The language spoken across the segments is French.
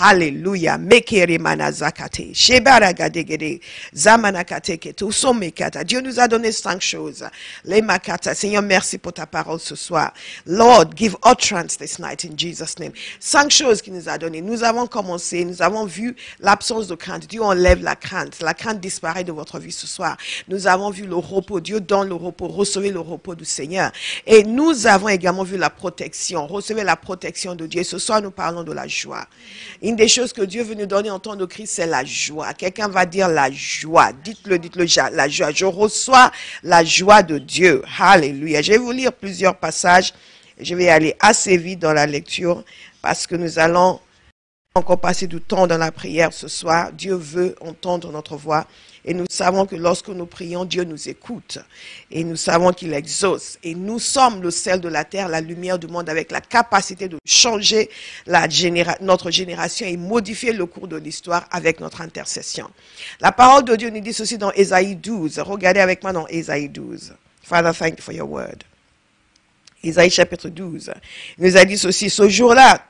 Alléluia. Mekere manazakate. Shebaragadegede. Zamanakate ketu. Somekata. Dieu nous a donné 5 choses. Les makata. Seigneur, merci pour ta parole ce soir. Lord, give utterance this night in Jesus' name. 5 choses qu'il nous a données. Nous avons commencé, nous avons vu l'absence de crainte. Dieu enlève la crainte. La crainte disparaît de votre vie ce soir. Nous avons vu le repos. Dieu donne le repos. Recevez le repos du Seigneur. Et nous avons également vu la protection. Recevez la protection de Dieu. Ce soir, nous parlons de la joie. Une des choses que Dieu veut nous donner en temps de crise, c'est la joie. Quelqu'un va dire la joie. Dites-le, la joie. Je reçois la joie de Dieu. Alléluia. Je vais vous lire plusieurs passages. Je vais aller assez vite dans la lecture parce que nous allons encore passer du temps dans la prière ce soir. Dieu veut entendre notre voix. Et nous savons que lorsque nous prions, Dieu nous écoute. Et nous savons qu'il exauce. Et nous sommes le sel de la terre, la lumière du monde, avec la capacité de changer notre génération et modifier le cours de l'histoire avec notre intercession. La parole de Dieu nous dit ceci dans Ésaïe 12. Regardez avec moi dans Ésaïe 12. Father, thank you for your word. Ésaïe chapitre 12. Il nous a dit ceci. Ce jour-là,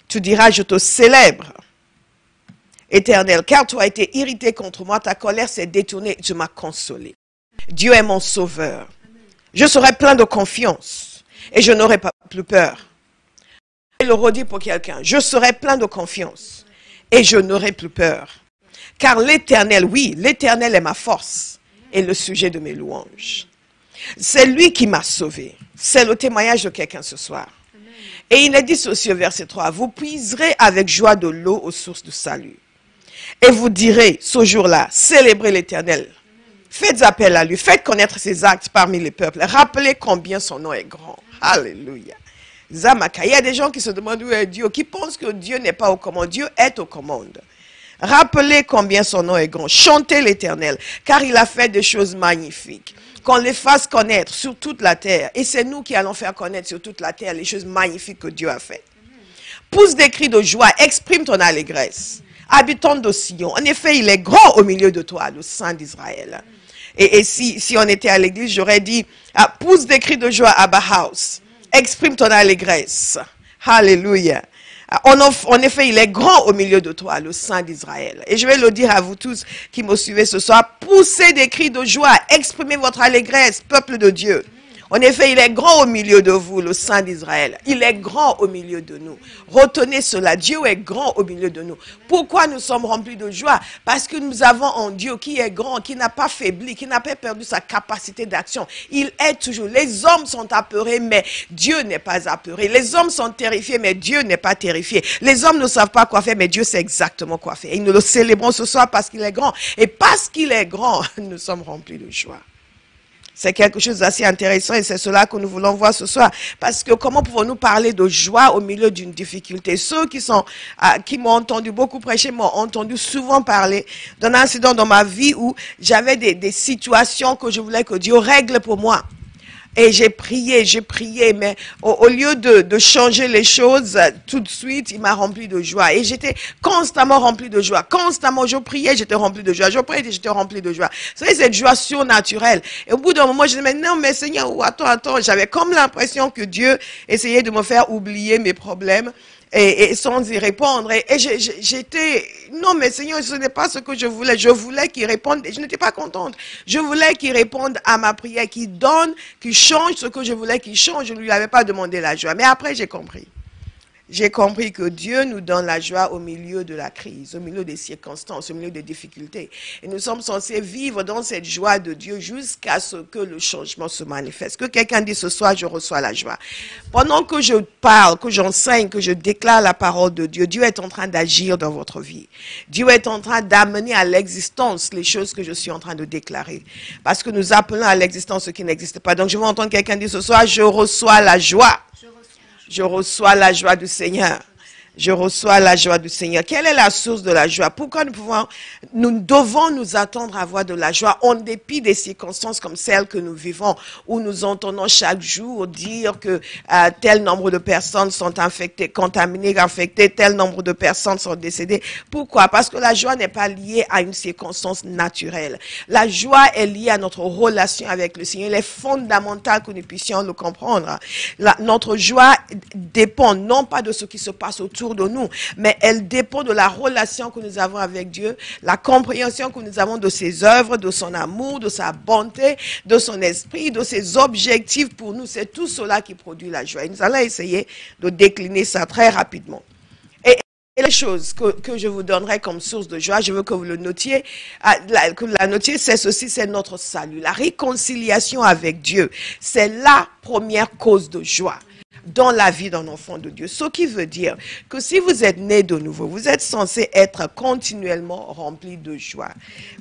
tu diras, je te célèbre. Éternel, car tu as été irrité contre moi, ta colère s'est détournée, tu m'as consolé. Dieu est mon sauveur. Je serai plein de confiance et je n'aurai pas plus peur. Je le redis pour quelqu'un, je serai plein de confiance et je n'aurai plus peur. Car l'Éternel, oui, l'Éternel est ma force et le sujet de mes louanges. C'est lui qui m'a sauvé. C'est le témoignage de quelqu'un ce soir. Et il est dit ceci au verset 3, vous puiserez avec joie de l'eau aux sources du salut. Et vous direz, ce jour-là, célébrez l'Éternel. Faites appel à lui, faites connaître ses actes parmi les peuples. Rappelez combien son nom est grand. Alléluia. Zamaka, il y a des gens qui se demandent où est Dieu, qui pensent que Dieu n'est pas aux commandes. Dieu est aux commandes. Rappelez combien son nom est grand. Chantez l'Éternel, car il a fait des choses magnifiques. Qu'on les fasse connaître sur toute la terre. Et c'est nous qui allons faire connaître sur toute la terre les choses magnifiques que Dieu a faites. Pousse des cris de joie, exprime ton allégresse. Habitant de Sion. En effet, il est grand au milieu de toi, le Saint d'Israël. Et si on était à l'église, j'aurais dit, pousse des cris de joie à Abba House. Exprime ton allégresse. Alléluia. En effet, il est grand au milieu de toi, le Saint d'Israël. Et je vais le dire à vous tous qui me suivez ce soir, poussez des cris de joie, exprimez votre allégresse, peuple de Dieu. En effet, il est grand au milieu de vous, le Saint d'Israël. Il est grand au milieu de nous. Retenez cela, Dieu est grand au milieu de nous. Pourquoi nous sommes remplis de joie? Parce que nous avons un Dieu qui est grand, qui n'a pas faibli, qui n'a pas perdu sa capacité d'action. Il est toujours. Les hommes sont apeurés, mais Dieu n'est pas apeuré. Les hommes sont terrifiés, mais Dieu n'est pas terrifié. Les hommes ne savent pas quoi faire, mais Dieu sait exactement quoi faire. Et nous le célébrons ce soir parce qu'il est grand. Et parce qu'il est grand, nous sommes remplis de joie. C'est quelque chose d'assez intéressant et c'est cela que nous voulons voir ce soir. Parce que comment pouvons-nous parler de joie au milieu d'une difficulté? Ceux qui m'ont entendu beaucoup prêcher m'ont entendu souvent parler d'un incident dans ma vie où j'avais des situations que je voulais que Dieu règle pour moi. Et j'ai prié, mais au lieu de changer les choses tout de suite, il m'a rempli de joie. Et j'étais constamment rempli de joie. Constamment, je priais, j'étais rempli de joie. Je priais, j'étais rempli de joie. Vous savez, cette joie surnaturelle. Et au bout d'un moment, je disais, mais non, mais Seigneur, attends. J'avais comme l'impression que Dieu essayait de me faire oublier mes problèmes. Et sans y répondre. Et j'étais, non mais Seigneur, ce n'est pas ce que je voulais. Je voulais qu'il réponde, et je n'étais pas contente. Je voulais qu'il réponde à ma prière, qu'il donne, qu'il change ce que je voulais qu'il change. Je ne lui avais pas demandé la joie. Mais après, j'ai compris. J'ai compris que Dieu nous donne la joie au milieu de la crise, au milieu des circonstances, au milieu des difficultés. Et nous sommes censés vivre dans cette joie de Dieu jusqu'à ce que le changement se manifeste. Que quelqu'un dise ce soir, je reçois la joie. Pendant que je parle, que j'enseigne, que je déclare la parole de Dieu, Dieu est en train d'agir dans votre vie. Dieu est en train d'amener à l'existence les choses que je suis en train de déclarer. Parce que nous appelons à l'existence ce qui n'existe pas. Donc je vais entendre quelqu'un dire ce soir, je reçois la joie. Je reçois la joie du Seigneur. Je reçois la joie du Seigneur. Quelle est la source de la joie? Pourquoi nous devons nous attendre à avoir de la joie en dépit des circonstances comme celles que nous vivons, où nous entendons chaque jour dire que tel nombre de personnes sont infectées, contaminées, infectées, tel nombre de personnes sont décédées. Pourquoi? Parce que la joie n'est pas liée à une circonstance naturelle. La joie est liée à notre relation avec le Seigneur. Il est fondamental que nous puissions le comprendre. Notre joie dépend non pas de ce qui se passe autour autour de nous, mais elle dépend de la relation que nous avons avec Dieu, la compréhension que nous avons de ses œuvres, de son amour, de sa bonté, de son esprit, de ses objectifs pour nous. C'est tout cela qui produit la joie. Et nous allons essayer de décliner ça très rapidement. Et les choses que je vous donnerai comme source de joie, je veux que vous le notiez, que vous la notiez, c'est ceci, c'est notre salut. La réconciliation avec Dieu, c'est la première cause de joie dans la vie d'un enfant de Dieu. Ce qui veut dire que si vous êtes né de nouveau, vous êtes censé être continuellement rempli de joie.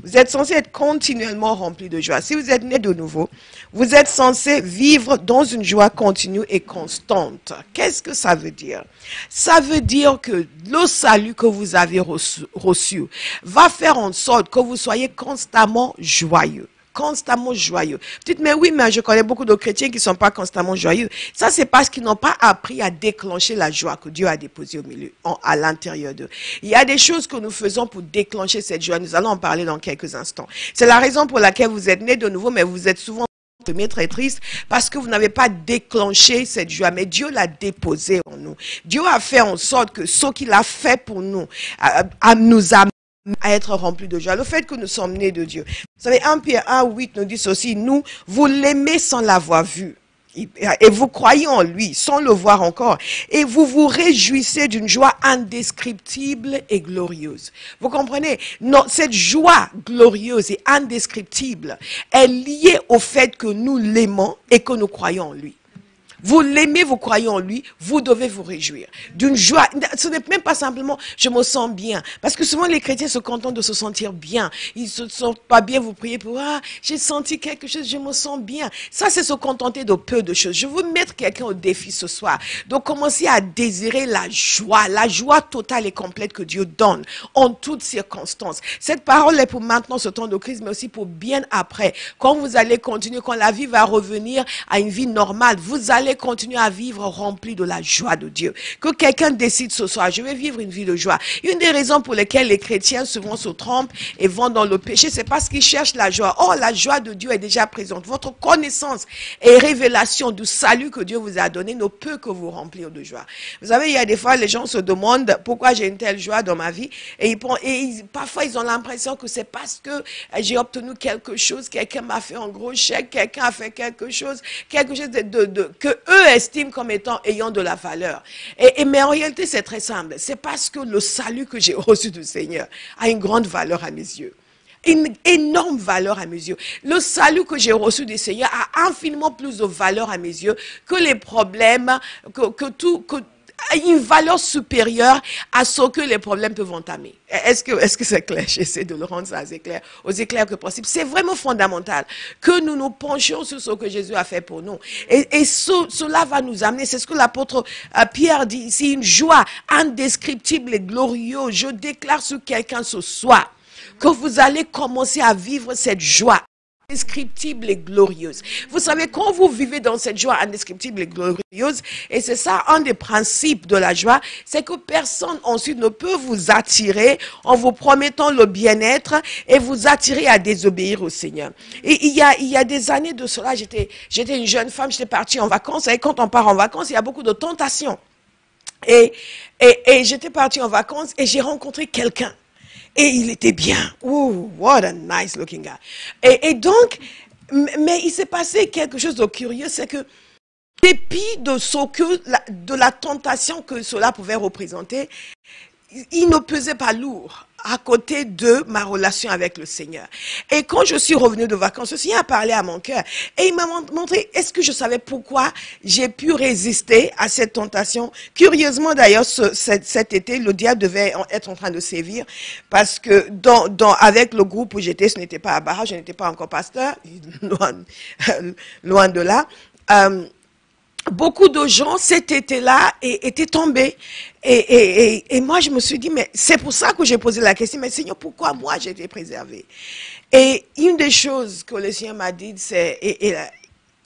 Vous êtes censé être continuellement rempli de joie. Si vous êtes né de nouveau, vous êtes censé vivre dans une joie continue et constante. Qu'est-ce que ça veut dire? Ça veut dire que le salut que vous avez reçu va faire en sorte que vous soyez constamment joyeux. Constamment joyeux. Vous dites, mais oui, mais je connais beaucoup de chrétiens qui ne sont pas constamment joyeux. Ça, c'est parce qu'ils n'ont pas appris à déclencher la joie que Dieu a déposée au milieu, à l'intérieur d'eux. Il y a des choses que nous faisons pour déclencher cette joie. Nous allons en parler dans quelques instants. C'est la raison pour laquelle vous êtes nés de nouveau, mais vous êtes souvent très triste parce que vous n'avez pas déclenché cette joie, mais Dieu l'a déposée en nous. Dieu a fait en sorte que ce qu'il a fait pour nous, nous a à être remplis de joie. Le fait que nous sommes nés de Dieu. Vous savez, 1 Pierre 1:8 nous dit ceci, nous, vous l'aimez sans l'avoir vu. Et vous croyez en lui, sans le voir encore. Et vous vous réjouissez d'une joie indescriptible et glorieuse. Vous comprenez? Non, cette joie glorieuse et indescriptible est liée au fait que nous l'aimons et que nous croyons en lui. Vous l'aimez, vous croyez en lui, vous devez vous réjouir d'une joie. Ce n'est même pas simplement « je me sens bien ». Parce que souvent les chrétiens se contentent de se sentir bien. Ils ne se sentent pas bien, vous priez pour « ah, j'ai senti quelque chose, je me sens bien ». Ça, c'est se contenter de peu de choses. Je veux mettre quelqu'un au défi ce soir. Donc, commencez à désirer la joie totale et complète que Dieu donne en toutes circonstances. Cette parole est pour maintenant ce temps de crise, mais aussi pour bien après. Quand vous allez continuer, quand la vie va revenir à une vie normale, vous allez continuer à vivre rempli de la joie de Dieu. Que quelqu'un décide ce soir, je vais vivre une vie de joie. Une des raisons pour lesquelles les chrétiens souvent se trompent et vont dans le péché, c'est parce qu'ils cherchent la joie. Or, la joie de Dieu est déjà présente. Votre connaissance et révélation du salut que Dieu vous a donné ne peut que vous remplir de joie. Vous savez, il y a des fois, les gens se demandent pourquoi j'ai une telle joie dans ma vie et parfois ils ont l'impression que c'est parce que j'ai obtenu quelque chose, quelqu'un m'a fait un gros chèque, quelqu'un a fait quelque chose que eux estiment comme ayant de la valeur. Mais en réalité, c'est très simple. C'est parce que le salut que j'ai reçu du Seigneur a une grande valeur à mes yeux. Une énorme valeur à mes yeux. Le salut que j'ai reçu du Seigneur a infiniment plus de valeur à mes yeux que les problèmes, une valeur supérieure à ce que les problèmes peuvent entamer. Est-ce que c'est clair? J'essaie de le rendre ça assez clair, aussi clair que possible. C'est vraiment fondamental que nous nous penchions sur ce que Jésus a fait pour nous. Et cela va nous amener, c'est ce que l'apôtre Pierre dit ici, une joie indescriptible et glorieuse. Je déclare sur quelqu'un ce soir que vous allez commencer à vivre cette joie indescriptible et glorieuse. Vous savez, quand vous vivez dans cette joie indescriptible et glorieuse, et c'est ça un des principes de la joie, c'est que personne ensuite ne peut vous attirer en vous promettant le bien-être et vous attirer à désobéir au Seigneur. Et il y a des années de cela, j'étais une jeune femme, j'étais partie en vacances, et quand on part en vacances, il y a beaucoup de tentations. Et j'étais partie en vacances et j'ai rencontré quelqu'un. Et il était bien. Oh, what a nice looking guy. Et donc, mais il s'est passé quelque chose de curieux, c'est que, dépit de la tentation que cela pouvait représenter, il ne pesait pas lourd à côté de ma relation avec le Seigneur. Et quand je suis revenue de vacances, le Seigneur a parlé à mon cœur et il m'a montré, est-ce que je savais pourquoi j'ai pu résister à cette tentation? Curieusement d'ailleurs, cet été, le diable devait être en train de sévir parce que avec le groupe où j'étais, ce n'était pas à Barra, je n'étais pas encore pasteur, loin de là. Beaucoup de gens cet été-là étaient tombés. Et moi, je me suis dit, mais c'est pour ça que j'ai posé la question, mais Seigneur, pourquoi moi j'ai été préservée? Et une des choses que le Seigneur m'a dit, c'est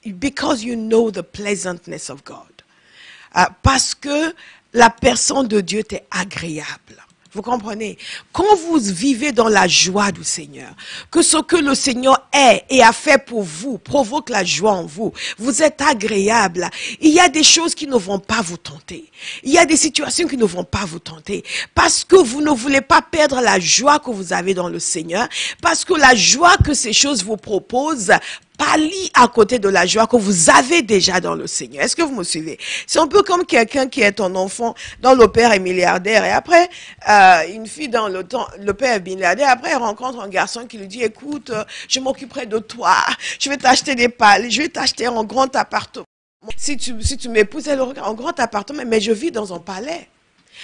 because you know the pleasantness of God. Parce que la personne de Dieu t'est agréable. Vous comprenez? Quand vous vivez dans la joie du Seigneur, que ce que le Seigneur est et a fait pour vous provoque la joie en vous, vous êtes agréable. Il y a des choses qui ne vont pas vous tenter. Il y a des situations qui ne vont pas vous tenter. Parce que vous ne voulez pas perdre la joie que vous avez dans le Seigneur. Parce que la joie que ces choses vous proposent pallie à côté de la joie que vous avez déjà dans le Seigneur. Est-ce que vous me suivez? C'est un peu comme quelqu'un qui est ton enfant, dont le père est milliardaire, et après, une fille dans le temps, le père est milliardaire, après elle rencontre un garçon qui lui dit, écoute, je m'occuperai de toi, je vais t'acheter des palais, je vais t'acheter un grand appartement. Si tu m'épouses, elle aura un grand appartement, mais je vis dans un palais.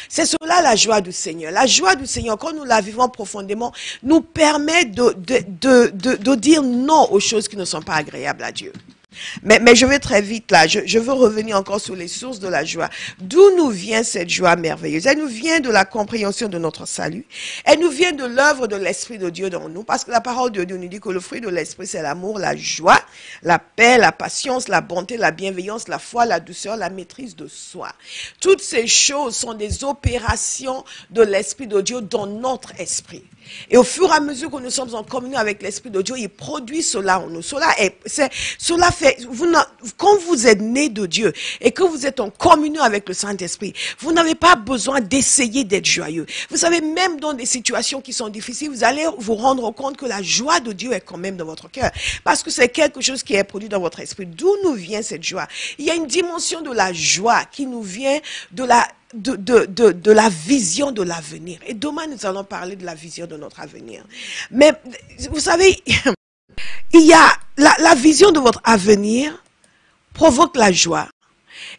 C'est cela la joie du Seigneur. La joie du Seigneur, quand nous la vivons profondément, nous permet de dire non aux choses qui ne sont pas agréables à Dieu. Mais je vais très vite là, je veux revenir encore sur les sources de la joie. D'où nous vient cette joie merveilleuse? Elle nous vient de la compréhension de notre salut. Elle nous vient de l'œuvre de l'Esprit de Dieu dans nous, parce que la parole de Dieu nous dit que le fruit de l'Esprit, c'est l'amour, la joie, la paix, la patience, la bonté, la bienveillance, la foi, la douceur, la maîtrise de soi. Toutes ces choses sont des opérations de l'Esprit de Dieu dans notre esprit. Et au fur et à mesure que nous sommes en communion avec l'Esprit de Dieu, il produit cela en nous. Cela fait, quand vous êtes né de Dieu et que vous êtes en communion avec le Saint-Esprit, vous n'avez pas besoin d'essayer d'être joyeux. Vous savez, même dans des situations qui sont difficiles, vous allez vous rendre compte que la joie de Dieu est quand même dans votre cœur. Parce que c'est quelque chose qui est produit dans votre esprit. D'où nous vient cette joie? Il y a une dimension de la joie qui nous vient de la vision de l'avenir. Et demain, nous allons parler de la vision de notre avenir. Mais, vous savez, il y a la vision de votre avenir provoque la joie.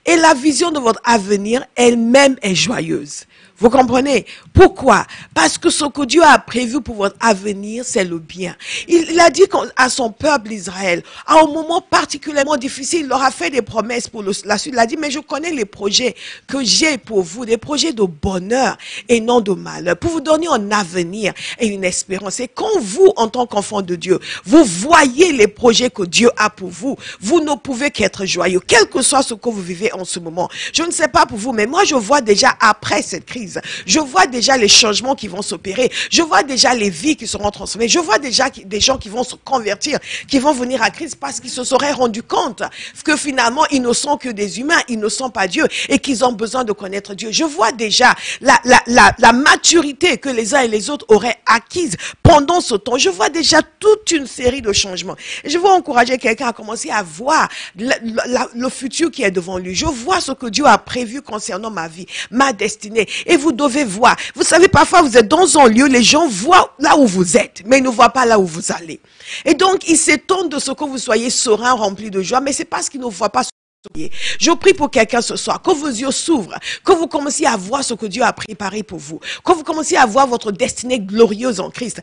Et la vision de votre avenir elle-même est joyeuse. Vous comprenez? Pourquoi? Parce que ce que Dieu a prévu pour votre avenir, c'est le bien. Il a dit à son peuple Israël, à un moment particulièrement difficile, il leur a fait des promesses pour la suite. Il a dit, mais je connais les projets que j'ai pour vous, des projets de bonheur et non de malheur, pour vous donner un avenir et une espérance. Et quand vous, en tant qu'enfant de Dieu, vous voyez les projets que Dieu a pour vous, vous ne pouvez qu'être joyeux, quel que soit ce que vous vivez en ce moment. Je ne sais pas pour vous, mais moi, je vois déjà après cette crise, je vois déjà les changements qui vont s'opérer. Je vois déjà les vies qui seront transformées. Je vois déjà des gens qui vont se convertir, qui vont venir à Christ parce qu'ils se seraient rendus compte que finalement, ils ne sont que des humains, ils ne sont pas Dieu et qu'ils ont besoin de connaître Dieu. Je vois déjà la maturité que les uns et les autres auraient acquise pendant ce temps. Je vois déjà toute une série de changements. Et je veux encourager quelqu'un à commencer à voir le futur qui est devant lui. Je vois ce que Dieu a prévu concernant ma vie, ma destinée. Et vous devez voir. Vous savez, parfois, vous êtes dans un lieu, les gens voient là où vous êtes, mais ils ne voient pas là où vous allez. Et donc, ils s'étonnent de ce que vous soyez serein, rempli de joie, mais c'est parce qu'ils ne voient pas ce que vous soyez. Je prie pour quelqu'un ce soir, que vos yeux s'ouvrent, que vous commenciez à voir ce que Dieu a préparé pour vous, que vous commenciez à voir votre destinée glorieuse en Christ.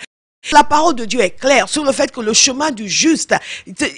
La parole de Dieu est claire sur le fait que le chemin du juste,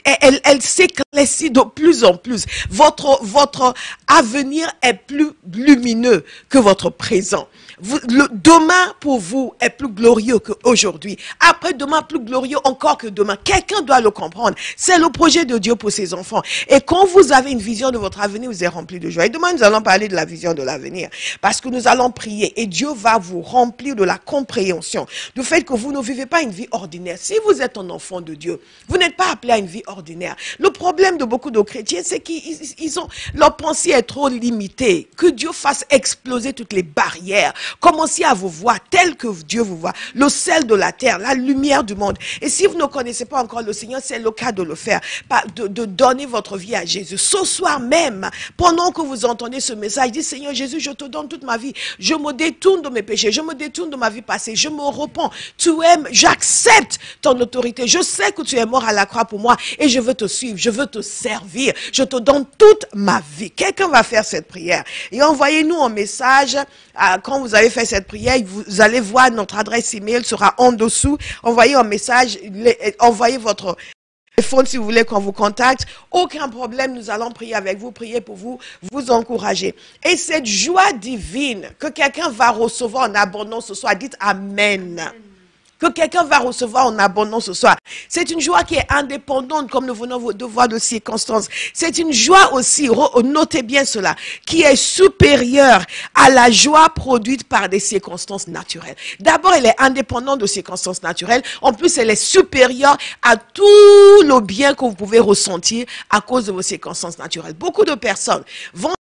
elle s'éclaircit de plus en plus. Votre avenir est plus lumineux que votre présent. Le demain pour vous est plus glorieux qu'aujourd'hui. Après demain, plus glorieux encore que demain. Quelqu'un doit le comprendre. C'est le projet de Dieu pour ses enfants. Et quand vous avez une vision de votre avenir, vous êtes rempli de joie. Et demain, nous allons parler de la vision de l'avenir. Parce que nous allons prier et Dieu va vous remplir de la compréhension. Du fait que vous ne vivez pas une vie ordinaire. Si vous êtes un enfant de Dieu, vous n'êtes pas appelé à une vie ordinaire. Le problème de beaucoup de chrétiens, c'est qu'ils ont, leur pensée est trop limitée. Que Dieu fasse exploser toutes les barrières. Commencez à vous voir tel que Dieu vous voit. Le sel de la terre, la lumière du monde. Et si vous ne connaissez pas encore le Seigneur, c'est le cas de le faire. De donner votre vie à Jésus. Ce soir même, pendant que vous entendez ce message, dites Seigneur Jésus, je te donne toute ma vie. Je me détourne de mes péchés. Je me détourne de ma vie passée. Je me repens. Tu aimes, j'accepte ton autorité. Je sais que tu es mort à la croix pour moi et je veux te suivre. Je veux te servir. Je te donne toute ma vie. Quelqu'un va faire cette prière. Et envoyez-nous un message quand vous avez fait cette prière, vous allez voir notre adresse email sera en dessous. Envoyez un message, envoyez votre téléphone si vous voulez qu'on vous contacte. Aucun problème, nous allons prier avec vous, prier pour vous, vous encourager. Et cette joie divine que quelqu'un va recevoir en abondance ce soir, dites Amen. que quelqu'un va recevoir en abondance ce soir. C'est une joie qui est indépendante, comme nous venons de voir de circonstances. C'est une joie aussi, notez bien cela, qui est supérieure à la joie produite par des circonstances naturelles. D'abord, elle est indépendante de circonstances naturelles. En plus, elle est supérieure à tout le bien que vous pouvez ressentir à cause de vos circonstances naturelles. Beaucoup de personnes vont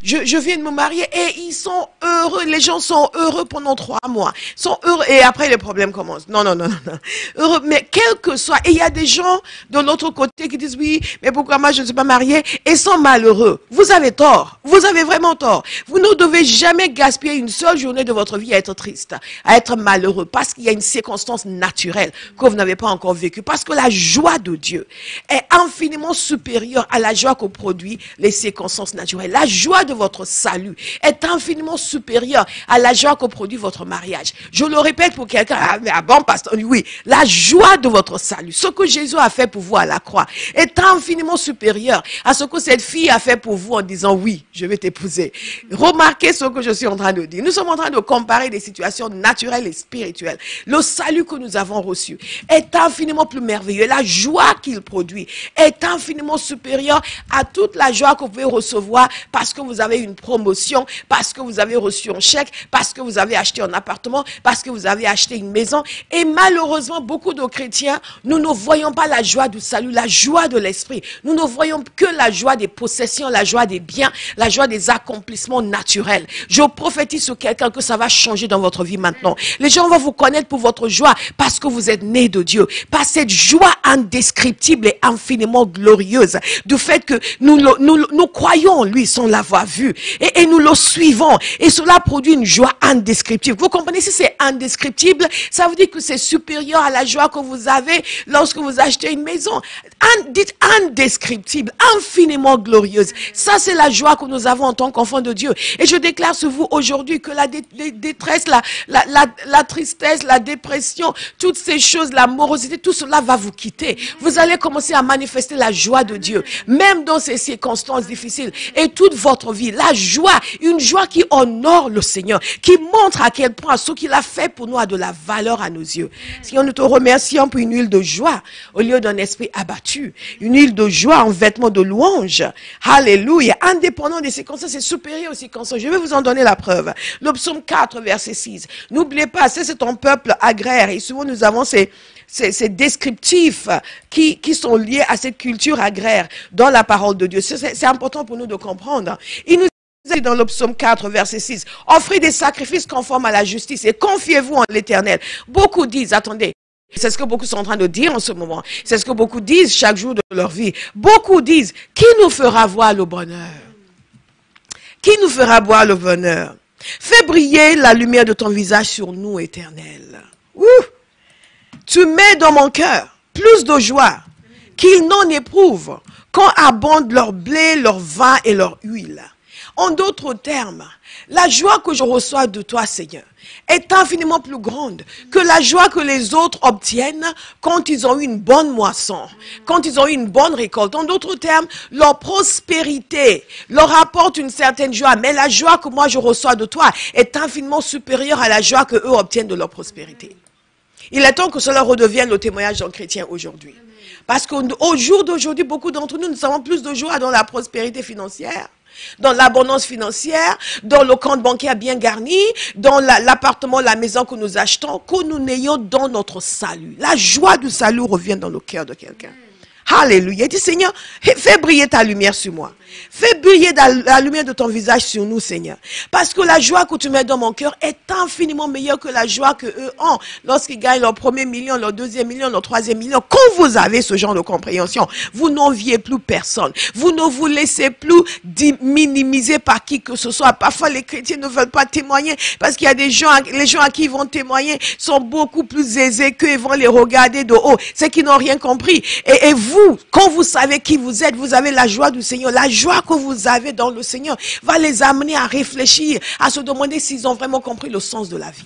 je viens de me marier et ils sont heureux, les gens sont heureux pendant 3 mois, sont heureux et après les problèmes commencent. Non. Heureux, mais quel que soit, et il y a des gens de l'autre côté qui disent oui, mais pourquoi moi je ne suis pas marié et sont malheureux. Vous avez tort, vous avez vraiment tort. Vous ne devez jamais gaspiller une seule journée de votre vie à être triste, à être malheureux, parce qu'il y a une circonstance naturelle que vous n'avez pas encore vécue, parce que la joie de Dieu est infiniment supérieure à la joie que produit les circonstances naturelles. La joie de votre salut est infiniment supérieure à la joie que produit votre mariage. Je le répète pour quelqu'un, bon pasteur, oui, la joie de votre salut, ce que Jésus a fait pour vous à la croix, est infiniment supérieur à ce que cette fille a fait pour vous en disant oui, je vais t'épouser. Remarquez ce que je suis en train de dire. Nous sommes en train de comparer des situations naturelles et spirituelles. Le salut que nous avons reçu est infiniment plus merveilleux. La joie qu'il produit est infiniment supérieure à toute la joie que vous pouvez recevoir parce que vous avez une promotion, parce que vous avez reçu un chèque, parce que vous avez acheté un appartement, parce que vous avez acheté une maison. Et malheureusement, beaucoup de chrétiens, nous ne voyons pas la joie du salut, la joie de l'esprit. Nous ne voyons que la joie des possessions, la joie des biens, la joie des accomplissements naturels. Je prophétise sur quelqu'un que ça va changer dans votre vie maintenant. Les gens vont vous connaître pour votre joie parce que vous êtes né de Dieu. Par cette joie indescriptible et infiniment glorieuse du fait que nous croyons en lui sans l'avoir vu et nous le suivons et cela produit une joie indescriptible. Vous comprenez, si c'est indescriptible, ça veut dire que c'est supérieur à la joie que vous avez lorsque vous achetez une maison. Dites indescriptible, infiniment glorieuse. Ça, c'est la joie que nous avons en tant qu'enfants de Dieu. Et je déclare sur vous aujourd'hui que la détresse, la tristesse, la dépression, toutes ces choses, la morosité, tout cela va vous quitter. Vous allez commencer à manifester la joie de Dieu, même dans ces circonstances difficiles. Et toute votre vie, la joie, une joie qui honore le Seigneur, qui montre à quel point ce qu'il a fait pour nous a de la valeur à nos yeux. Seigneur, nous te remercions pour une huile de joie au lieu d'un esprit abattu, une huile de joie en vêtements de louange. Alléluia. Indépendant des circonstances, c'est supérieur aux circonstances. Je vais vous en donner la preuve. Le psaume 4, verset 6. N'oubliez pas, c'est un peuple agraire et souvent nous avons ces descriptifs qui sont liés à cette culture agraire dans la parole de Dieu. C'est important pour nous de comprendre. Il nous dit dans le psaume 4, verset 6, offrez des sacrifices conformes à la justice et confiez-vous en l'Éternel. Beaucoup disent, attendez, c'est ce que beaucoup sont en train de dire en ce moment. C'est ce que beaucoup disent chaque jour de leur vie. Beaucoup disent, qui nous fera voir le bonheur? Qui nous fera voir le bonheur? Fais briller la lumière de ton visage sur nous, Éternel. Ouh! Tu mets dans mon cœur plus de joie qu'ils n'en éprouvent quand abondent leur blé, leur vin et leur huile. En d'autres termes, la joie que je reçois de toi, Seigneur, est infiniment plus grande que la joie que les autres obtiennent quand ils ont eu une bonne moisson, quand ils ont eu une bonne récolte. En d'autres termes, leur prospérité leur apporte une certaine joie, mais la joie que moi je reçois de toi est infiniment supérieure à la joie que eux obtiennent de leur prospérité. Il est temps que cela redevienne le témoignage d'un chrétien aujourd'hui. Parce qu'au jour d'aujourd'hui, beaucoup d'entre nous, nous avons plus de joie dans la prospérité financière, dans l'abondance financière, dans le compte bancaire bien garni, dans l'appartement, la maison que nous achetons, que nous n'ayons dans notre salut. La joie du salut revient dans le cœur de quelqu'un. Alléluia. Il dit, Seigneur, fais briller ta lumière sur moi. Fais briller la lumière de ton visage sur nous, Seigneur. Parce que la joie que tu mets dans mon cœur est infiniment meilleure que la joie qu'eux ont lorsqu'ils gagnent leur premier million, leur deuxième million, leur troisième million. Quand vous avez ce genre de compréhension, vous n'enviez plus personne. Vous ne vous laissez plus minimiser par qui que ce soit. Parfois, les chrétiens ne veulent pas témoigner parce qu'il y a des gens, les gens à qui ils vont témoigner sont beaucoup plus aisés qu'eux, ils vont les regarder de haut. C'est qu'ils n'ont rien compris. Et vous, quand vous savez qui vous êtes, vous avez la joie du Seigneur. La joie que vous avez dans le Seigneur va les amener à réfléchir, à se demander s'ils ont vraiment compris le sens de la vie.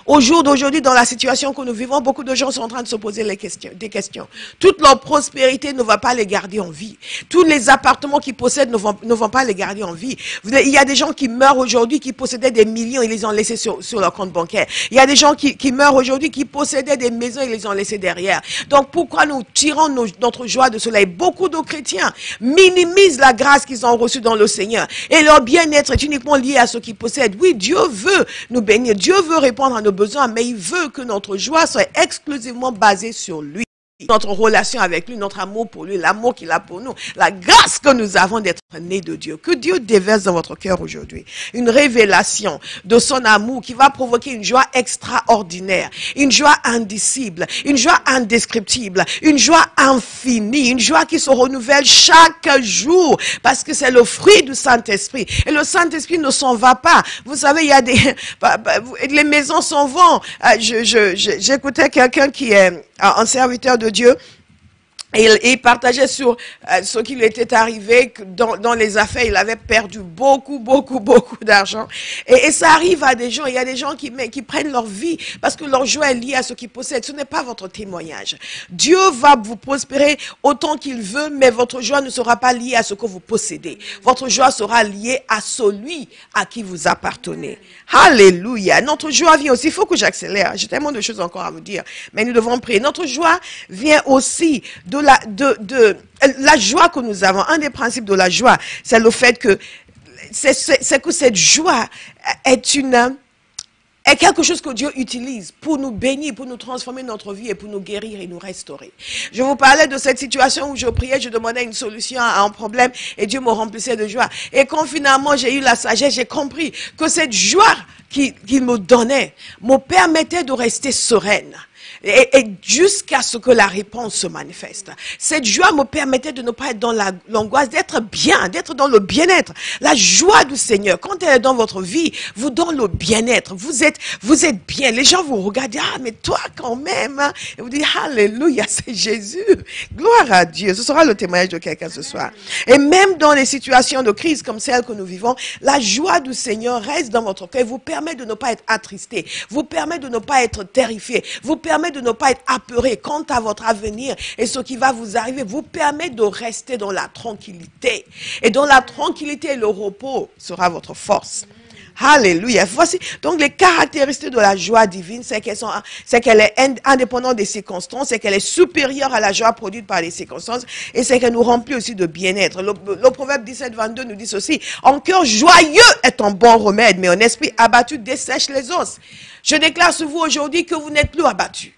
Au jour d'aujourd'hui, dans la situation que nous vivons, beaucoup de gens sont en train de se poser des questions. Toute leur prospérité ne va pas les garder en vie. Tous les appartements qu'ils possèdent ne vont pas les garder en vie. Il y a des gens qui meurent aujourd'hui qui possédaient des millions et les ont laissés sur leur compte bancaire. Il y a des gens qui meurent aujourd'hui qui possédaient des maisons et les ont laissés derrière. Donc pourquoi nous tirons notre joie de cela? Et beaucoup de chrétiens minimisent la grâce qu'ils ont reçue dans le Seigneur. Et leur bien-être est uniquement lié à ce qu'ils possèdent. Oui, Dieu veut nous bénir. Dieu veut répondre à nos besoins, mais il veut que notre joie soit exclusivement basée sur lui. Notre relation avec lui, notre amour pour lui, l'amour qu'il a pour nous, la grâce que nous avons d'être nés de Dieu. Que Dieu déverse dans votre cœur aujourd'hui une révélation de son amour qui va provoquer une joie extraordinaire, une joie indicible, une joie indescriptible, une joie infinie, une joie qui se renouvelle chaque jour parce que c'est le fruit du Saint-Esprit. Et le Saint-Esprit ne s'en va pas. Vous savez, il y a les maisons s'en vont. J'écoutais quelqu'un qui est un serviteur de Dieu. Et il partageait sur ce qui lui était arrivé dans les affaires. Il avait perdu beaucoup d'argent. Et ça arrive à des gens. Il y a des gens qui prennent leur vie parce que leur joie est liée à ce qu'ils possèdent. Ce n'est pas votre témoignage. Dieu va vous prospérer autant qu'il veut, mais votre joie ne sera pas liée à ce que vous possédez. Votre joie sera liée à celui à qui vous appartenez. Alléluia. Notre joie vient aussi. Il faut que j'accélère. J'ai tellement de choses encore à vous dire. Mais nous devons prier. Notre joie vient aussi de la joie que nous avons. Un des principes de la joie, c'est le fait que c'est que cette joie est quelque chose que Dieu utilise pour nous bénir, pour nous transformer notre vie et pour nous guérir et nous restaurer. Je vous parlais de cette situation où je priais, je demandais une solution à un problème et Dieu me remplissait de joie. Et quand finalement j'ai eu la sagesse, j'ai compris que cette joie qu'il me donnait me permettait de rester sereine. Et jusqu'à ce que la réponse se manifeste. Cette joie me permettait de ne pas être dans l'angoisse, d'être bien, d'être dans le bien-être. La joie du Seigneur, quand elle est dans votre vie, vous donne le bien-être. Vous êtes bien. Les gens vous regardent, ah, mais toi quand même. Hein? Et vous dites, alléluia, c'est Jésus. Gloire à Dieu. Ce sera le témoignage de quelqu'un ce soir. Et même dans les situations de crise comme celle que nous vivons, la joie du Seigneur reste dans votre cœur, vous permet de ne pas être attristé, vous permet de ne pas être terrifié, vous permet de ne pas être apeuré quant à votre avenir et ce qui va vous arriver, vous permet de rester dans la tranquillité. Et dans la tranquillité, le repos sera votre force. Alléluia. Voici donc les caractéristiques de la joie divine, c'est qu'elle est indépendante des circonstances, c'est qu'elle est supérieure à la joie produite par les circonstances et c'est qu'elle nous remplit aussi de bien-être. Le proverbe 17-22 nous dit ceci: un cœur joyeux est un bon remède, mais un esprit abattu dessèche les os. Je déclare sur vous aujourd'hui que vous n'êtes plus abattu.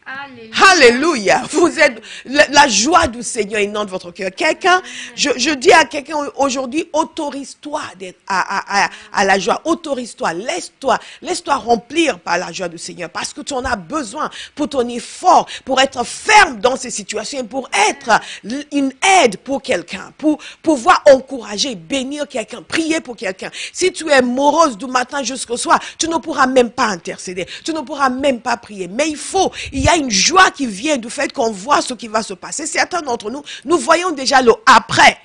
Alléluia. Vous êtes, la joie du Seigneur inonde votre cœur. Quelqu'un, je dis à quelqu'un aujourd'hui, autorise-toi d'être à la joie. Autorise-toi, laisse-toi remplir par la joie du Seigneur. Parce que tu en as besoin pour tenir fort, pour être ferme dans ces situations, pour être une aide pour quelqu'un, pour pouvoir encourager, bénir quelqu'un, prier pour quelqu'un. Si tu es morose du matin jusqu'au soir, tu ne pourras même pas intercéder. Tu ne pourras même pas prier. Mais il y a une joie qui vient du fait qu'on voit ce qui va se passer. Certains d'entre nous, nous voyons déjà le après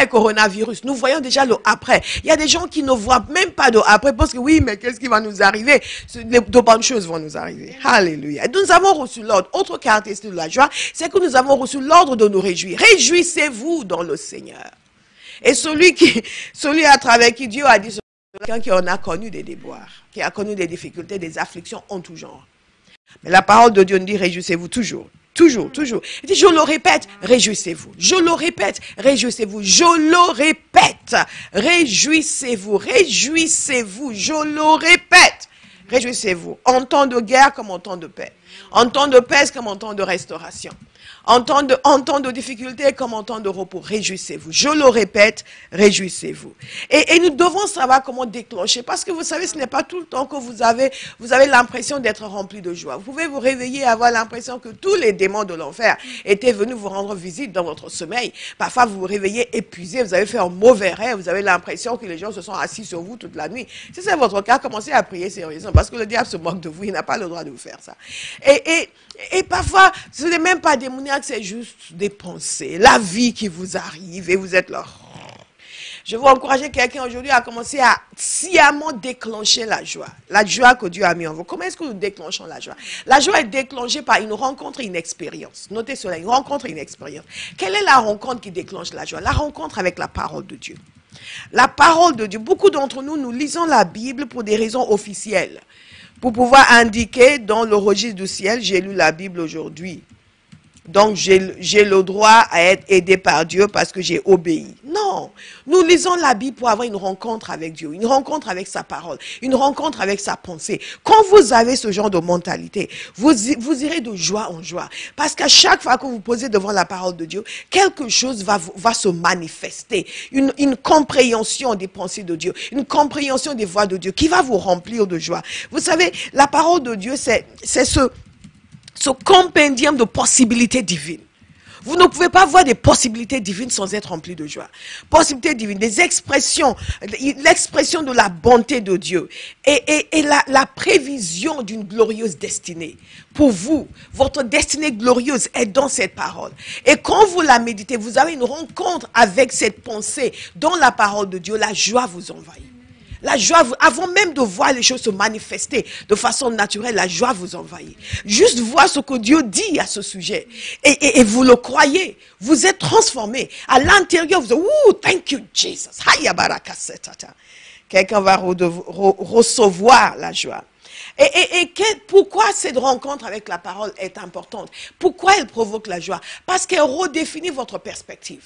coronavirus. Nous voyons déjà le après. Il y a des gens qui ne voient même pas de après parce que oui, mais qu'est-ce qui va nous arriver? De bonnes choses vont nous arriver. Alléluia. Nous avons reçu l'ordre. Autre caractéristique de la joie, c'est que nous avons reçu l'ordre de nous réjouir. Réjouissez-vous dans le Seigneur. Et celui à travers qui Dieu a dit, quelqu'un qui en a connu des déboires, qui a connu des difficultés, des afflictions en tout genre. Mais la parole de Dieu nous dit, réjouissez-vous toujours. Toujours. Il dit, je le répète, réjouissez-vous. Je le répète, réjouissez-vous. Je le répète, réjouissez-vous. Réjouissez-vous. Je le répète, réjouissez-vous. En temps de guerre comme en temps de paix. En temps de paix comme en temps de restauration. En temps de difficulté comme en temps de repos, réjouissez-vous. Je le répète, réjouissez-vous. Et nous devons savoir comment déclencher. Parce que vous savez, ce n'est pas tout le temps que vous avez l'impression d'être rempli de joie. Vous pouvez vous réveiller et avoir l'impression que tous les démons de l'enfer étaient venus vous rendre visite dans votre sommeil. Parfois, vous vous réveillez épuisé, vous avez fait un mauvais rêve, vous avez l'impression que les gens se sont assis sur vous toute la nuit. Si c'est votre cas, commencez à prier sérieusement. Parce que le diable se moque de vous, il n'a pas le droit de vous faire ça. Et parfois, ce n'est même pas démoniaque, c'est juste des pensées, la vie qui vous arrive et vous êtes là. Je veux encourager quelqu'un aujourd'hui à commencer à sciemment déclencher la joie que Dieu a mis en vous. Comment est-ce que nous déclenchons la joie? La joie est déclenchée par une rencontre et une expérience. Notez cela, une rencontre et une expérience. Quelle est la rencontre qui déclenche la joie? La rencontre avec la parole de Dieu. La parole de Dieu. Beaucoup d'entre nous, nous lisons la Bible pour des raisons officielles. Pour pouvoir indiquer dans le registre du ciel, j'ai lu la Bible aujourd'hui. Donc, j'ai le droit à être aidé par Dieu parce que j'ai obéi. Non, nous lisons la Bible pour avoir une rencontre avec Dieu, une rencontre avec sa parole, une rencontre avec sa pensée. Quand vous avez ce genre de mentalité, vous irez de joie en joie. Parce qu'à chaque fois que vous posez devant la parole de Dieu, quelque chose va se manifester. Une compréhension des pensées de Dieu, une compréhension des voix de Dieu qui va vous remplir de joie. Vous savez, la parole de Dieu, c'est ce compendium de possibilités divines. Vous ne pouvez pas voir des possibilités divines sans être rempli de joie. Possibilités divines, des expressions, l'expression de la bonté de Dieu et la prévision d'une glorieuse destinée. Pour vous, votre destinée glorieuse est dans cette parole. Et quand vous la méditez, vous avez une rencontre avec cette pensée dans la parole de Dieu, la joie vous envahit. La joie, avant même de voir les choses se manifester de façon naturelle, la joie vous envahit. Juste voir ce que Dieu dit à ce sujet. Et vous le croyez. Vous êtes transformé. À l'intérieur, vous dites, ouh, thank you, Jesus. Quelqu'un va recevoir la joie. Pourquoi cette rencontre avec la parole est importante? Pourquoi elle provoque la joie? Parce qu'elle redéfinit votre perspective.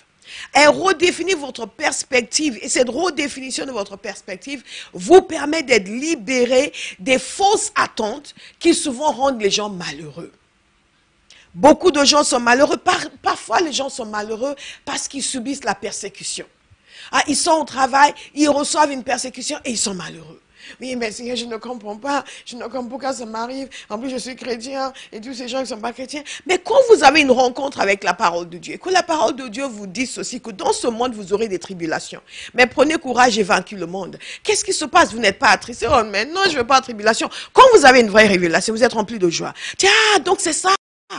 Elle redéfinit votre perspective et cette redéfinition de votre perspective vous permet d'être libéré des fausses attentes qui souvent rendent les gens malheureux. Beaucoup de gens sont malheureux. Parfois, les gens sont malheureux parce qu'ils subissent la persécution. Ils sont au travail, ils reçoivent une persécution et ils sont malheureux. Oui, mais Seigneur, je ne comprends pas. Je ne comprends pas pourquoi ça m'arrive. En plus, je suis chrétien et tous ces gens qui ne sont pas chrétiens. Mais quand vous avez une rencontre avec la parole de Dieu, et que la parole de Dieu vous dit ceci, que dans ce monde, vous aurez des tribulations. Mais prenez courage et vainquez le monde. Qu'est-ce qui se passe? Vous n'êtes pas attristé. Oh, mais non, je ne veux pas de tribulation. Quand vous avez une vraie révélation, vous êtes rempli de joie. Tiens, donc c'est ça.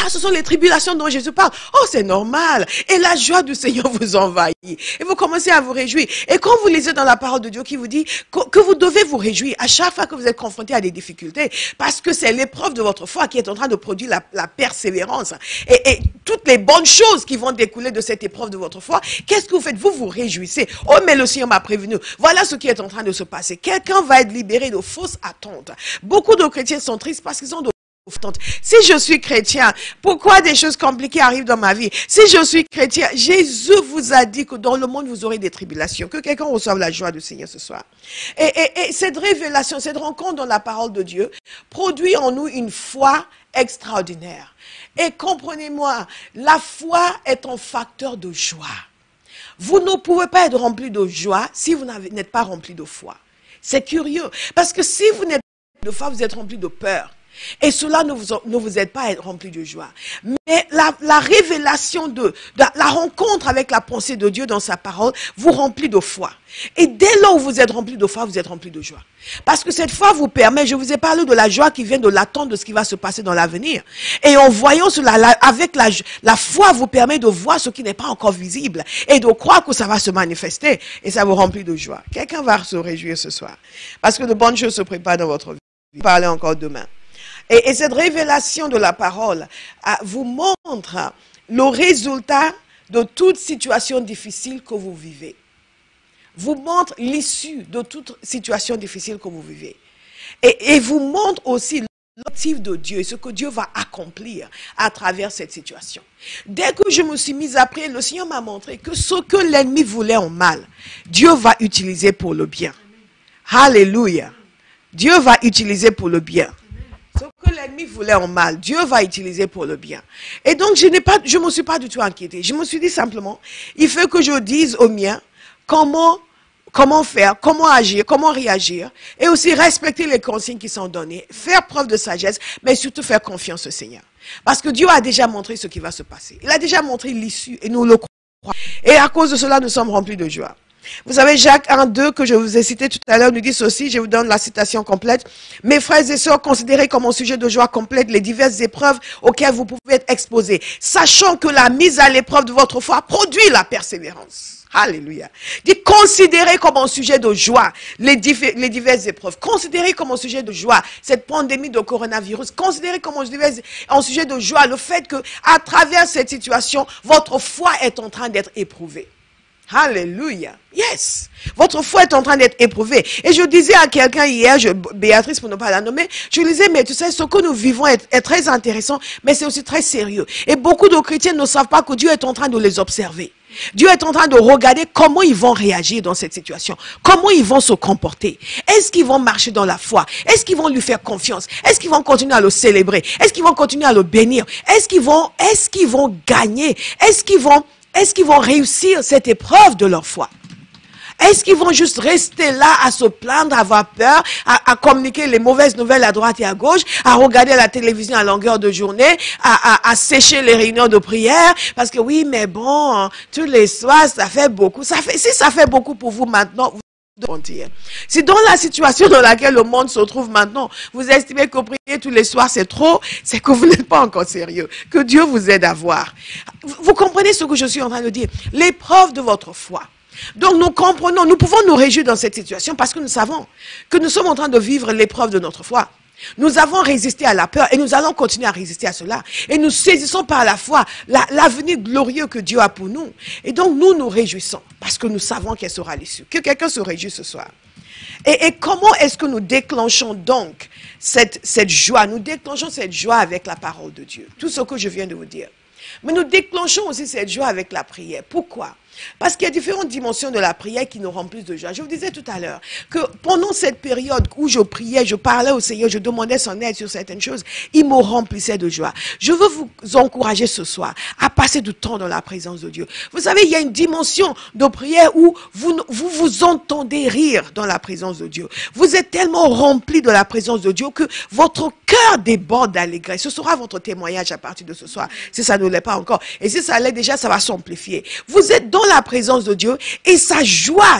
Ce sont les tribulations dont Jésus parle. Oh, c'est normal. Et la joie du Seigneur vous envahit. Et vous commencez à vous réjouir. Et quand vous lisez dans la parole de Dieu qui vous dit que vous devez vous réjouir à chaque fois que vous êtes confronté à des difficultés, parce que c'est l'épreuve de votre foi qui est en train de produire la persévérance. Et toutes les bonnes choses qui vont découler de cette épreuve de votre foi, qu'est-ce que vous faites? Vous vous réjouissez. Oh, mais le Seigneur m'a prévenu. Voilà ce qui est en train de se passer. Quelqu'un va être libéré de fausses attentes. Beaucoup de chrétiens sont tristes parce qu'ils ont de si je suis chrétien, pourquoi des choses compliquées arrivent dans ma vie? Si je suis chrétien, Jésus vous a dit que dans le monde vous aurez des tribulations. Que quelqu'un reçoive la joie du Seigneur ce soir. Et cette révélation, cette rencontre dans la parole de Dieu produit en nous une foi extraordinaire. Et comprenez-moi, la foi est un facteur de joie. Vous ne pouvez pas être rempli de joie si vous n'êtes pas rempli de foi. C'est curieux. Parce que si vous n'êtes pas de foi, vous êtes rempli de peur. Et cela ne vous aide pas à être rempli de joie. Mais la révélation la rencontre avec la pensée de Dieu dans sa parole vous remplit de foi. Et dès lors où vous êtes rempli de foi, vous êtes rempli de joie. Parce que cette foi vous permet, je vous ai parlé de la joie qui vient de l'attente de ce qui va se passer dans l'avenir. Et en voyant cela, avec la foi vous permet de voir ce qui n'est pas encore visible. Et de croire que ça va se manifester. Et ça vous remplit de joie. Quelqu'un va se réjouir ce soir. Parce que de bonnes choses se préparent dans votre vie. Je vais parler encore demain. Et cette révélation de la parole vous montre le résultat de toute situation difficile que vous vivez. Vous montre l'issue de toute situation difficile que vous vivez. Et vous montre aussi l'objectif de Dieu et ce que Dieu va accomplir à travers cette situation. Dès que je me suis mise à prier, le Seigneur m'a montré que ce que l'ennemi voulait en mal, Dieu va utiliser pour le bien. Alléluia. Dieu va utiliser pour le bien. Ce que l'ennemi voulait en mal, Dieu va utiliser pour le bien. Et donc, je ne me suis pas du tout inquiétée. Je me suis dit simplement, il faut que je dise aux miens comment faire, comment agir, comment réagir, et aussi respecter les consignes qui sont données, faire preuve de sagesse, mais surtout faire confiance au Seigneur. Parce que Dieu a déjà montré ce qui va se passer. Il a déjà montré l'issue, et nous le croyons. Et à cause de cela, nous sommes remplis de joie. Vous savez, Jacques 1:2 que je vous ai cité tout à l'heure nous dit ceci, je vous donne la citation complète. Mes frères et sœurs, considérez comme un sujet de joie complète les diverses épreuves auxquelles vous pouvez être exposés, sachant que la mise à l'épreuve de votre foi produit la persévérance. Alléluia. Dit, considérez comme un sujet de joie les diverses épreuves. Considérez comme un sujet de joie cette pandémie de coronavirus. Considérez comme un sujet de joie le fait que, à travers cette situation, votre foi est en train d'être éprouvée. Alléluia. Yes. Votre foi est en train d'être éprouvée. Et je disais à quelqu'un hier, Béatrice pour ne pas la nommer, je lui disais, mais tu sais, ce que nous vivons est très intéressant, mais c'est aussi très sérieux. Et beaucoup de chrétiens ne savent pas que Dieu est en train de les observer. Dieu est en train de regarder comment ils vont réagir dans cette situation. Comment ils vont se comporter. Est-ce qu'ils vont marcher dans la foi? Est-ce qu'ils vont lui faire confiance? Est-ce qu'ils vont continuer à le célébrer? Est-ce qu'ils vont continuer à le bénir? Est-ce qu'ils vont gagner? Est-ce qu'ils vont réussir cette épreuve de leur foi? Est-ce qu'ils vont juste rester là à se plaindre, à avoir peur, à communiquer les mauvaises nouvelles à droite et à gauche, à regarder la télévision à longueur de journée, à sécher les réunions de prière? Parce que oui, mais bon, tous les soirs, ça fait beaucoup. Si ça fait beaucoup pour vous maintenant, vous dire. Si dans la situation dans laquelle le monde se trouve maintenant, vous estimez que prier tous les soirs c'est trop, c'est que vous n'êtes pas encore sérieux. Que Dieu vous aide à voir. Vous comprenez ce que je suis en train de dire? L'épreuve de votre foi. Donc nous comprenons, nous pouvons nous réjouir dans cette situation parce que nous savons que nous sommes en train de vivre l'épreuve de notre foi. Nous avons résisté à la peur et nous allons continuer à résister à cela. Et nous saisissons par la foi l'avenir glorieux que Dieu a pour nous. Et donc nous nous réjouissons parce que nous savons quelle sera l'issue. Que quelqu'un se réjouisse ce soir. Et comment est-ce que nous déclenchons donc cette joie? Nous déclenchons cette joie avec la parole de Dieu. Tout ce que je viens de vous dire. Mais nous déclenchons aussi cette joie avec la prière. Pourquoi? Parce qu'il y a différentes dimensions de la prière qui nous remplissent de joie. Je vous disais tout à l'heure que pendant cette période où je priais, je parlais au Seigneur, je demandais son aide sur certaines choses, il me remplissait de joie. Je veux vous encourager ce soir à passer du temps dans la présence de Dieu. Vous savez, il y a une dimension de prière où vous entendez rire dans la présence de Dieu. Vous êtes tellement rempli de la présence de Dieu que votre cœur déborde d'allégresse. Ce sera votre témoignage à partir de ce soir, si ça ne l'est pas encore. Et si ça l'est déjà, ça va s'amplifier. Vous êtes dans la présence de Dieu et sa joie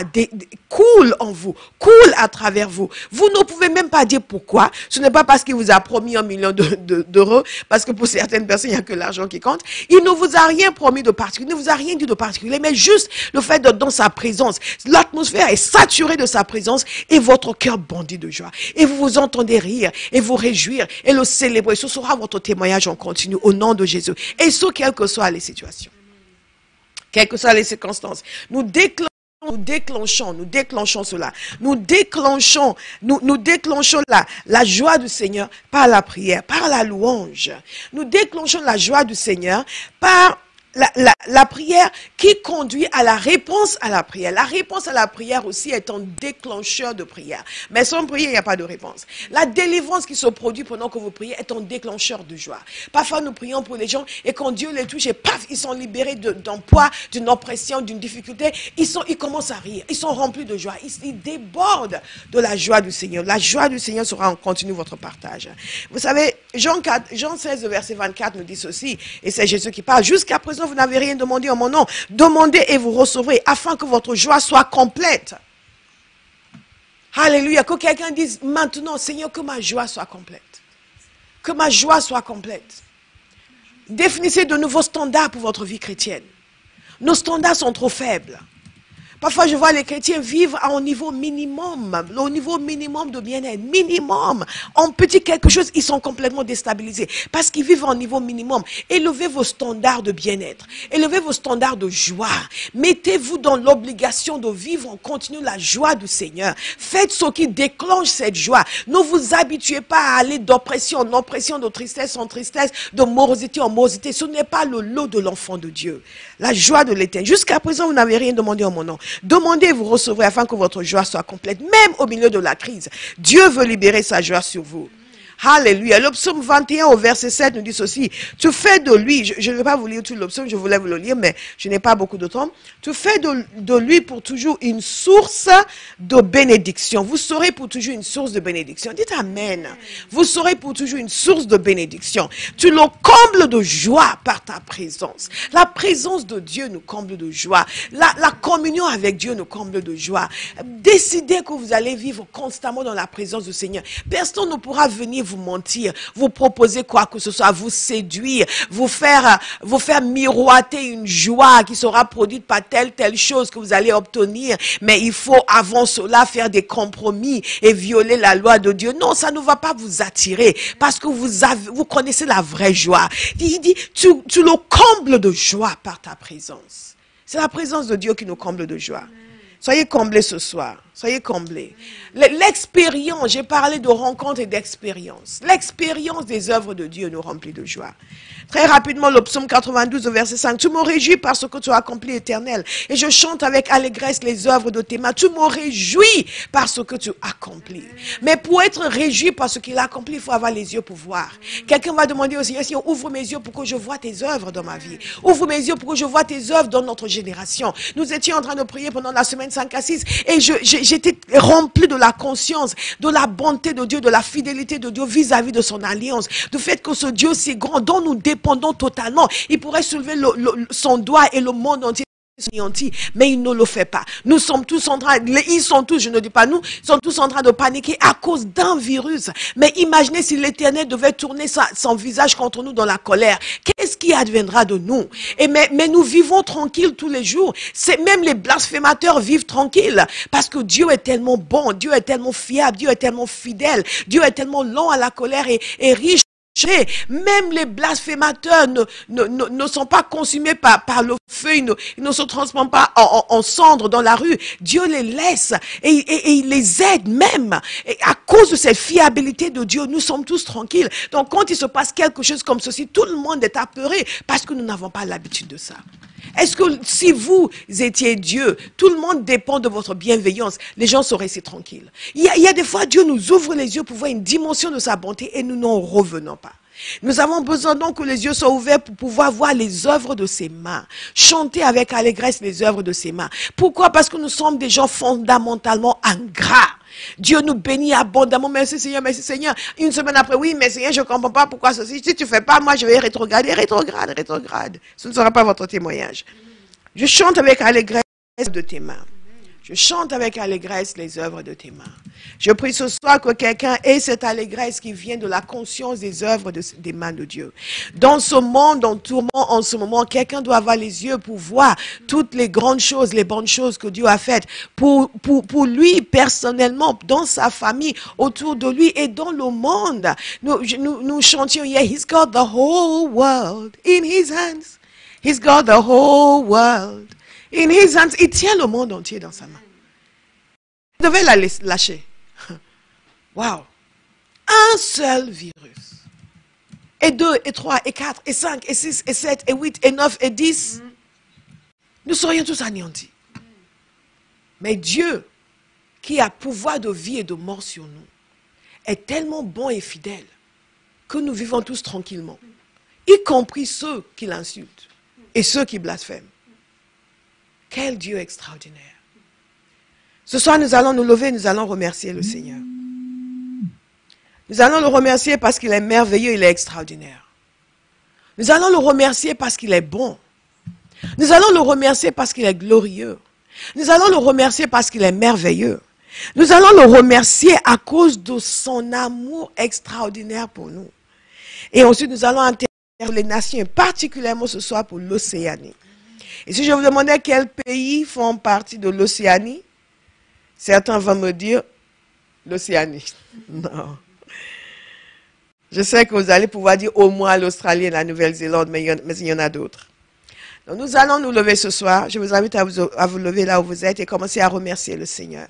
coule en vous, coule à travers vous. Vous ne pouvez même pas dire pourquoi. Ce n'est pas parce qu'il vous a promis 1 million d'euros, parce que pour certaines personnes, il n'y a que l'argent qui compte. Il ne vous a rien promis de particulier, il ne vous a rien dit de particulier, mais juste le fait d'être dans sa présence. L'atmosphère est saturée de sa présence et votre cœur bondit de joie. Et vous vous entendez rire et vous réjouir et le célébrer. Ce sera votre témoignage en continu au nom de Jésus. Et ce, quelles que soient les situations. Quelles que soient les circonstances. Nous déclenchons cela. Nous déclenchons la joie du Seigneur par la prière, par la louange. Nous déclenchons la joie du Seigneur par la prière qui conduit à la réponse à la prière. La réponse à la prière aussi est un déclencheur de prière. Mais sans prière, il n'y a pas de réponse. La délivrance qui se produit pendant que vous priez est un déclencheur de joie. Parfois, nous prions pour les gens et quand Dieu les touche et paf, ils sont libérés d'un poids, d'une oppression, d'une difficulté. Ils commencent à rire. Ils sont remplis de joie. Ils débordent de la joie du Seigneur. La joie du Seigneur sera en continu votre partage. Vous savez, Jean 16, verset 24 nous dit ceci, et c'est Jésus qui parle. Jusqu'à présent, vous n'avez rien demandé en mon nom. Demandez et vous recevrez, afin que votre joie soit complète. Alléluia. Que quelqu'un dise maintenant, Seigneur, que ma joie soit complète. Que ma joie soit complète. Définissez de nouveaux standards pour votre vie chrétienne. Nos standards sont trop faibles. Parfois, je vois les chrétiens vivre à un niveau minimum, au niveau minimum de bien-être, minimum. En petit quelque chose, ils sont complètement déstabilisés parce qu'ils vivent à un niveau minimum. Élevez vos standards de bien-être, élevez vos standards de joie. Mettez-vous dans l'obligation de vivre en continu la joie du Seigneur. Faites ce qui déclenche cette joie. Ne vous habituez pas à aller d'oppression en oppression, de tristesse en tristesse, de morosité en morosité. Ce n'est pas le lot de l'enfant de Dieu. La joie de l'Éternel. Jusqu'à présent, vous n'avez rien demandé en mon nom. Demandez et vous recevrez afin que votre joie soit complète, même au milieu de la crise. Dieu veut libérer sa joie sur vous. Alléluia. Le psaume 21 au verset 7 nous dit ceci. Tu fais de lui, je ne vais pas vous lire tout le psaume, je voulais vous le lire, mais je n'ai pas beaucoup de temps. Tu fais de lui pour toujours une source de bénédiction. Vous serez pour toujours une source de bénédiction. Dites Amen. Vous serez pour toujours une source de bénédiction. Tu le combles de joie par ta présence. La présence de Dieu nous comble de joie. La communion avec Dieu nous comble de joie. Décidez que vous allez vivre constamment dans la présence du Seigneur. Personne ne pourra venir vous mentir, vous proposer quoi que ce soit, vous séduire, vous faire miroiter une joie qui sera produite par telle chose que vous allez obtenir. Mais il faut avant cela faire des compromis et violer la loi de Dieu. Non, ça ne va pas vous attirer parce que vous connaissez la vraie joie. Il dit, tu le combles de joie par ta présence. C'est la présence de Dieu qui nous comble de joie. Soyez comblés ce soir. Soyez comblés. L'expérience, j'ai parlé de rencontre et d'expérience. L'expérience des œuvres de Dieu nous remplit de joie. Très rapidement, le psaume 92, verset 5. Tu me réjouis parce que tu as accompli éternel. Et je chante avec allégresse les œuvres de tes mains. Tu me réjouis parce que tu accomplis. Mais pour être réjoui parce qu'il a accompli, il faut avoir les yeux pour voir. Quelqu'un va demander au Seigneur, Seigneur, ouvre mes yeux pour que je vois tes œuvres dans ma vie. Ouvre mes yeux pour que je vois tes œuvres dans notre génération. Nous étions en train de prier pendant la semaine 5 à 6 et j'étais rempli de la conscience, de la bonté de Dieu, de la fidélité de Dieu vis-à-vis de son alliance. Du fait que ce Dieu si grand, dont nous dépendons totalement, il pourrait soulever son doigt et le monde entier. Mais il ne le fait pas. Nous sommes tous en train, ils sont tous, je ne dis pas nous, sont tous en train de paniquer à cause d'un virus. Mais imaginez si l'Éternel devait tourner son visage contre nous dans la colère. Qu'est-ce qui adviendra de nous? Mais nous vivons tranquilles tous les jours. Même les blasphémateurs vivent tranquilles. Parce que Dieu est tellement bon, Dieu est tellement fiable, Dieu est tellement fidèle, Dieu est tellement lent à la colère et riche. Même les blasphémateurs ne sont pas consumés par le feu, ils ne se transforment pas en cendres dans la rue. Dieu les laisse et il les aide même. Et à cause de cette fiabilité de Dieu, nous sommes tous tranquilles. Donc quand il se passe quelque chose comme ceci, tout le monde est apeuré parce que nous n'avons pas l'habitude de ça. Est-ce que si vous étiez Dieu, tout le monde dépend de votre bienveillance, les gens seraient si tranquilles. Il y a des fois, Dieu nous ouvre les yeux pour voir une dimension de sa bonté et nous n'en revenons pas. Nous avons besoin donc que les yeux soient ouverts pour pouvoir voir les œuvres de ses mains. Chanter avec allégresse les œuvres de ses mains. Pourquoi? Parce que nous sommes des gens fondamentalement ingrats. Dieu nous bénit abondamment. Merci Seigneur, merci Seigneur. Une semaine après, oui, mais Seigneur, je ne comprends pas pourquoi ceci. Si tu ne fais pas, moi, je vais rétrograder, rétrograde. Ce ne sera pas votre témoignage. Je chante avec allégresse de tes mains. Je chante avec allégresse les œuvres de tes mains. Je prie ce soir que quelqu'un ait cette allégresse qui vient de la conscience des œuvres des mains de Dieu. Dans ce monde, en tourment, en ce moment, quelqu'un doit avoir les yeux pour voir toutes les grandes choses, les bonnes choses que Dieu a faites pour lui personnellement, dans sa famille, autour de lui et dans le monde. Nous chantions hier, He's got the whole world in His hands. He's got the whole world in His hands. Il tient le monde entier dans sa main. Vous devez la lâcher. Wow. Un seul virus. Et 2, et 3, et 4, et 5, et 6, et 7, et 8, et 9, et 10. Nous serions tous anéantis. Mais Dieu, qui a pouvoir de vie et de mort sur nous, est tellement bon et fidèle que nous vivons tous tranquillement, y compris ceux qui l'insultent et ceux qui blasphèment. Quel Dieu extraordinaire. Ce soir, nous allons nous lever, nous allons remercier le Seigneur. Nous allons le remercier parce qu'il est merveilleux, il est extraordinaire. Nous allons le remercier parce qu'il est bon. Nous allons le remercier parce qu'il est glorieux. Nous allons le remercier parce qu'il est merveilleux. Nous allons le remercier à cause de son amour extraordinaire pour nous. Et ensuite, nous allons interroger les nations, particulièrement ce soir pour l'Océanie. Et si je vous demandais quels pays font partie de l'Océanie, certains vont me dire l'Océanie. Non. Je sais que vous allez pouvoir dire au moins l'Australie et la Nouvelle-Zélande, mais il y en a d'autres. Donc nous allons nous lever ce soir. Je vous invite à vous lever là où vous êtes et commencer à remercier le Seigneur.